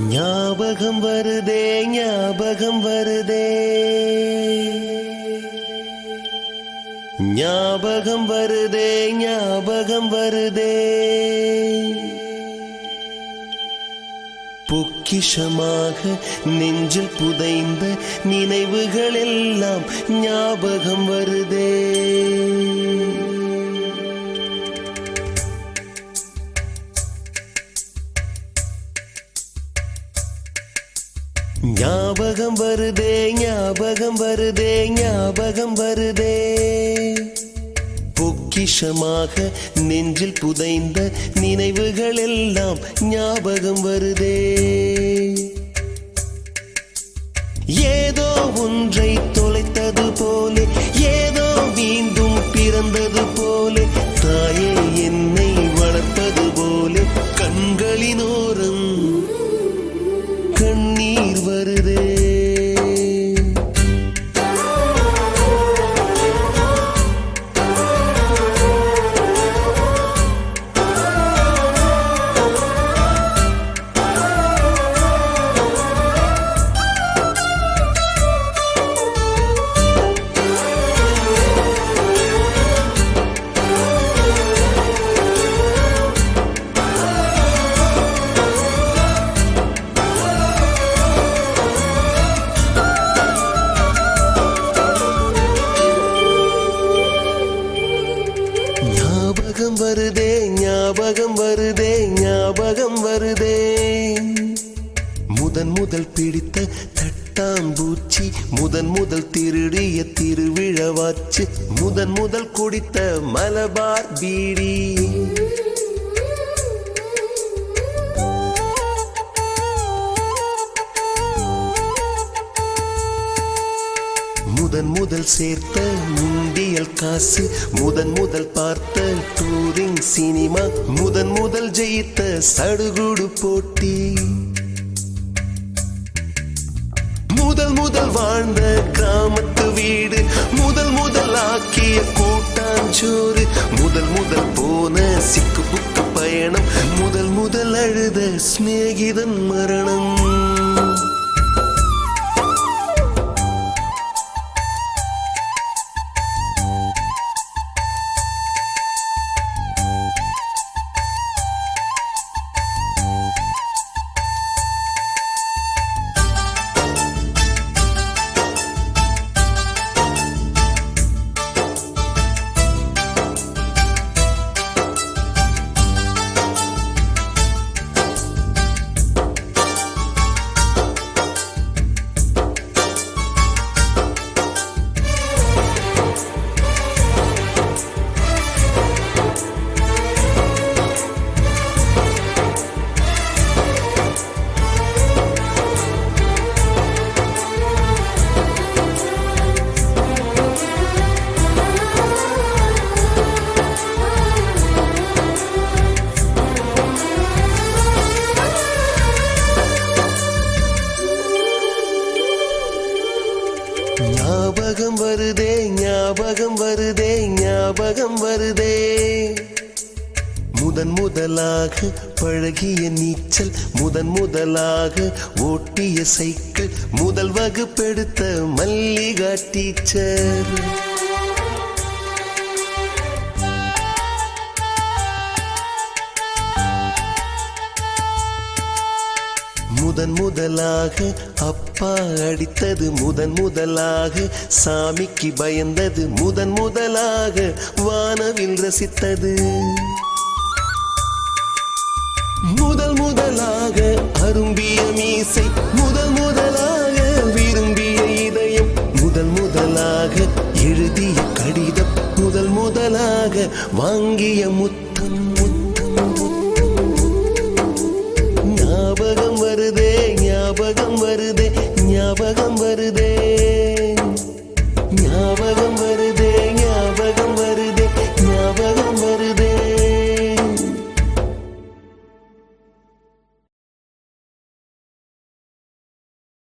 ஞாபகம் வருதே ஞாபகம் வருதே ஞாபகம் வருதே ஞாபகம் வருதே பொக்கிஷமாக நெஞ்சில் புதைந்த நினைவுகள் எல்லாம் ஞாபகம் வருதே. ஞாபகம் வருதே ஞாபகம் வருதே ஞாபகம் வருதே பொக்கிஷமாக நெஞ்சில் புதைந்த நினைவுகள் எல்லாம் ஞாபகம் வருதே. ஏதோ ஒன்றை தொலைத்தது போலே ஏதோ மீண்டும் பிறந்தது போலே தாயே என்னை வளர்ப்பது போலே கண்களினோரம் கண்ணீர் வருதே. ஞாபகம் வருதே ஞாபகம் வருதே ஞாபகம் வருதே முதன் முதல் பிடித்த தட்டாம்பூச்சி முதன் முதல் திருடிய திருவிழவாச்சு முதன் முதல் குடித்த மலபார் பீடி முதன் முதல் சேர்த்த முண்டியல் காசு முதன் முதல் பார்த்த டூரிங் சினிமா முதன் முதல் ஜெயித்த சடுகுடு போட்டி முதல் முதல் வாழ்ந்த கிராமத்து வீடு முதல் முதல் ஆக்கிய கூட்டாஞ்சோறு முதல் முதல் போன சிக்கு புக்கு பயணம் முதல் முதல் அழுத சிநேகிதன் மரணம். ஞாபகம் வருதே ஞாபகம் வருதே ஞாபகம் வருதே முதன் முதலாக பழகிய நீச்சல் முதன் முதலாக ஓட்டிய சைக்கிள் முதல் வகுப்பெடுத்த மல்லிகா டீச்சர் முதன் முதலாக அப்பா அடித்தது முதன் முதலாக சாமிக்கு பயந்தது முதன் முதலாக வானவில் ரசித்தது முதல் முதலாக அரும்பிய மீசை முதல் முதலாக விரும்பிய இதயம் முதல் முதலாக எழுதிய கடிதம் முதல் முதலாக வாங்கிய முத்து